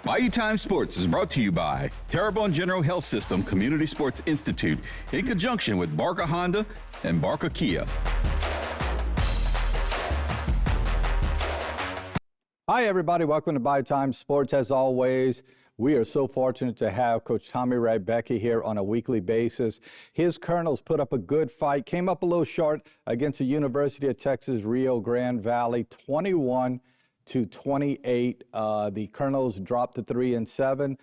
Bayou Time Sports is brought to you by Terrebonne General Health System Community Sports Institute in conjunction with Barker Honda and Barker Kia. Hi, everybody. Welcome to Bayou Time Sports. As always, we are so fortunate to have Coach Tommy Rybacki here on a weekly basis. His Colonels put up a good fight, came up a little short against the University of Texas Rio Grande Valley, 21-28. The Colonels dropped to 3-7.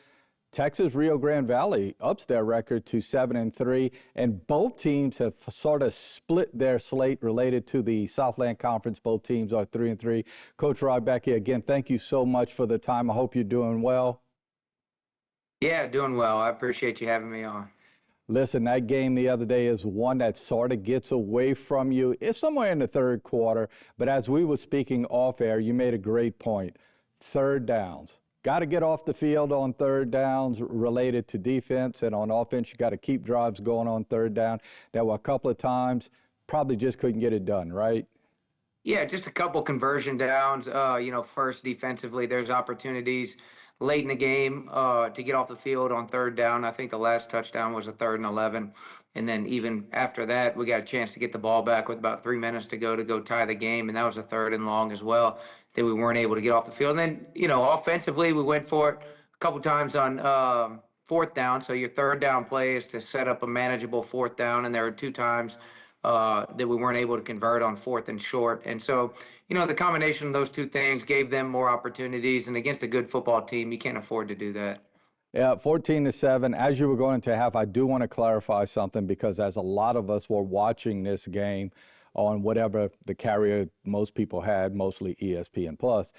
Texas Rio Grande Valley ups their record to 7-3, and both teams have sort of split their slate related to the Southland Conference. Both teams are 3-3. Coach Rybacki, again, thank you so much for the time. I hope you're doing well. Yeah, doing well. I appreciate you having me on. Listen, that game the other day is one that sort of gets away from you. It's somewhere in the third quarter, but as we were speaking off air, you made a great point. Third downs. Got to get off the field on third downs related to defense, and on offense, you got to keep drives going on third down. There were a couple of times, probably just couldn't get it done, right? Yeah, just a couple conversion downs. First defensively, there's opportunities late in the game to get off the field on third down. I think the last touchdown was a 3rd and 11. And then even after that, we got a chance to get the ball back with about 3 minutes to go tie the game. And that was a 3rd and long as well that we weren't able to get off the field. And then, offensively, we went for it a couple times on 4th down. So your third down play is to set up a manageable 4th down. And there were 2 times that we weren't able to convert on 4th and short. And so, the combination of those 2 things gave them more opportunities. And against a good football team, you can't afford to do that. Yeah, 14-7. As you were going to half, I do want to clarify something, because as a lot of us were watching this game on whatever the carrier most people had, mostly ESPN Plus,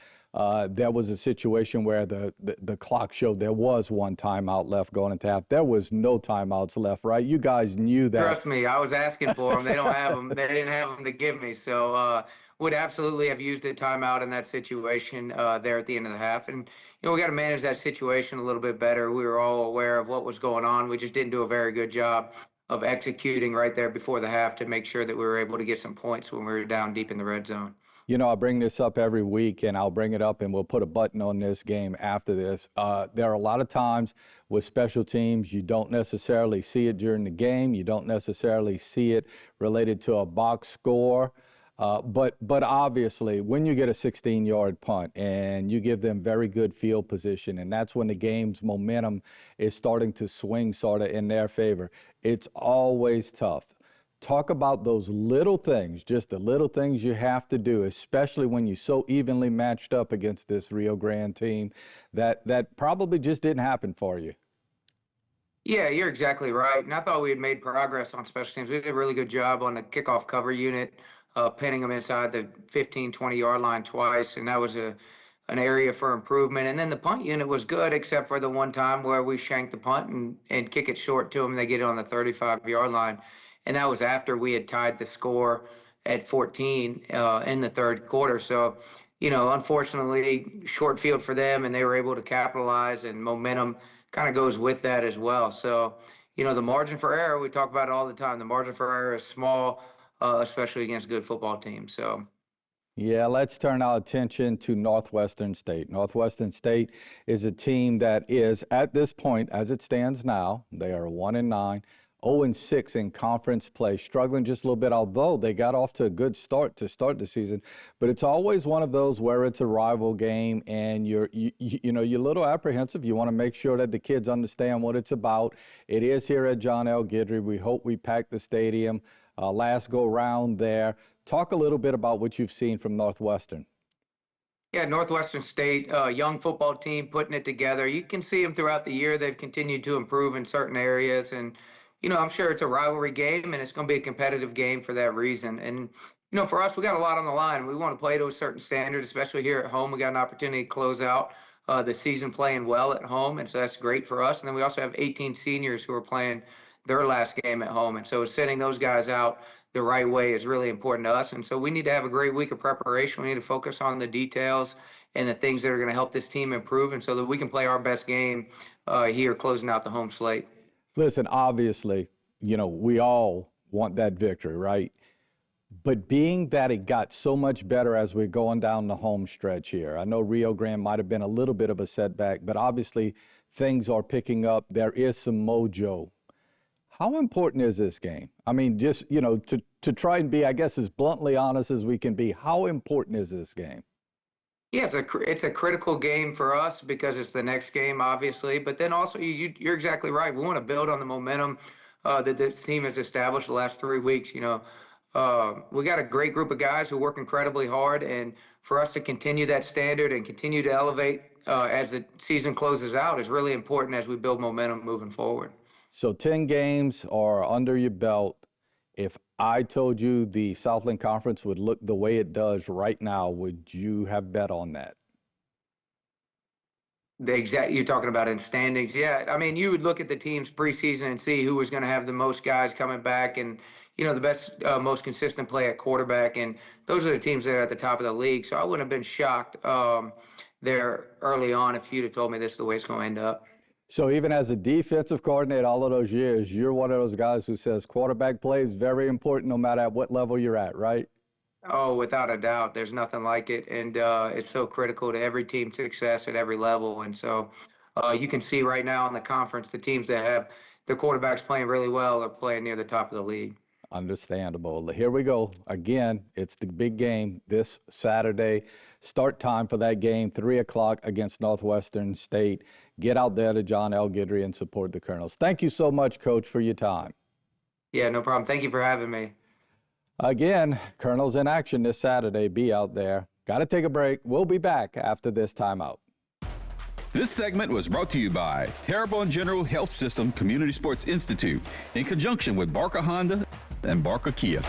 there was a situation where the clock showed there was 1 timeout left going into half. There was no timeouts left, right? You guys knew that. Trust me, I was asking for them. They don't have them. They didn't have them to give me. So would absolutely have used a timeout in that situation there at the end of the half. And, we got to manage that situation a little bit better. We were all aware of what was going on. We just didn't do a very good job of executing right there before the half to make sure that we were able to get some points when we were down deep in the red zone. I bring this up every week, and I'll bring it up, and we'll put a button on this game after this. There are a lot of times with special teams, you don't necessarily see it during the game. You don't necessarily see it related to a box score. But obviously, when you get a 16-yard punt and you give them very good field position, and that's when the game's momentum is starting to swing sort of in their favor, it's always tough. Talk about those little things, just the little things you have to do, especially when you're so evenly matched up against this Rio Grande team that probably just didn't happen for you. Yeah, you're exactly right. And I thought we had made progress on special teams. We did a really good job on the kickoff cover unit, pinning them inside the 15, 20-yard line twice, and that was an area for improvement. And then the punt unit was good, except for the one time where we shanked the punt and kick it short to them, and they get it on the 35-yard line. And that was after we had tied the score at 14 in the third quarter. So, unfortunately, short field for them, and they were able to capitalize, and momentum kind of goes with that as well. So, the margin for error, we talk about it all the time. The margin for error is small, especially against good football teams. So, yeah, let's turn our attention to Northwestern State. Northwestern State is a team that is, at this point, as it stands now, they are 1-9. 0-6 in conference play, struggling just a little bit, although they got off to a good start to start the season. But it's always one of those where it's a rival game, and you're a little apprehensive. You want to make sure that the kids understand what it's about. It is here at John L. Guidry. We hope we pack the stadium. Last go round there. Talk a little bit about what you've seen from Northwestern. Yeah, Northwestern State, young football team putting it together. You can see them throughout the year. They've continued to improve in certain areas, and I'm sure it's a rivalry game, and it's going to be a competitive game for that reason. And, for us, we got a lot on the line. We want to play to a certain standard, especially here at home. We got an opportunity to close out the season playing well at home, and so that's great for us. And then we also have 18 seniors who are playing their last game at home. And so setting those guys out the right way is really important to us. And so we need to have a great week of preparation. We need to focus on the details and the things that are going to help this team improve, and so that we can play our best game here closing out the home slate. Listen, obviously, we all want that victory, right? But being that it got so much better as we're going down the home stretch here, I know Rio Grande might have been a little bit of a setback, but obviously things are picking up. There is some mojo. How important is this game? I mean, just, you know, to try and be, I guess, as bluntly honest as we can be, how important is this game? Yeah, it's a critical game for us because it's the next game, obviously. But then also, you're exactly right. We want to build on the momentum that this team has established the last 3 weeks. We got a great group of guys who work incredibly hard, and for us to continue that standard and continue to elevate as the season closes out is really important as we build momentum moving forward. So 10 games are under your belt. If I told you the Southland Conference would look the way it does right now, would you have bet on that? You're talking about in standings. Yeah. I mean, you would look at the teams preseason and see who was going to have the most guys coming back and, the best, most consistent play at quarterback. And those are the teams that are at the top of the league. So I wouldn't have been shocked there early on if you'd have told me this is the way it's going to end up. So even as a defensive coordinator all of those years, you're one of those guys who says quarterback play is very important no matter at what level you're at, right? Oh, without a doubt. There's nothing like it. And it's so critical to every team's success at every level. And so you can see right now in the conference, the teams that have their quarterbacks playing really well are playing near the top of the league. Understandable. Here we go. Again, it's the big game this Saturday. Start time for that game, 3 o'clock against Northwestern State. Get out there to John L. Guidry and support the Colonels. Thank you so much, Coach, for your time. Yeah, no problem. Thank you for having me. Again, Colonels in action this Saturday. Be out there. Got to take a break. We'll be back after this timeout. This segment was brought to you by Terrebonne General Health System Community Sports Institute in conjunction with Barker Honda and Barker Kia.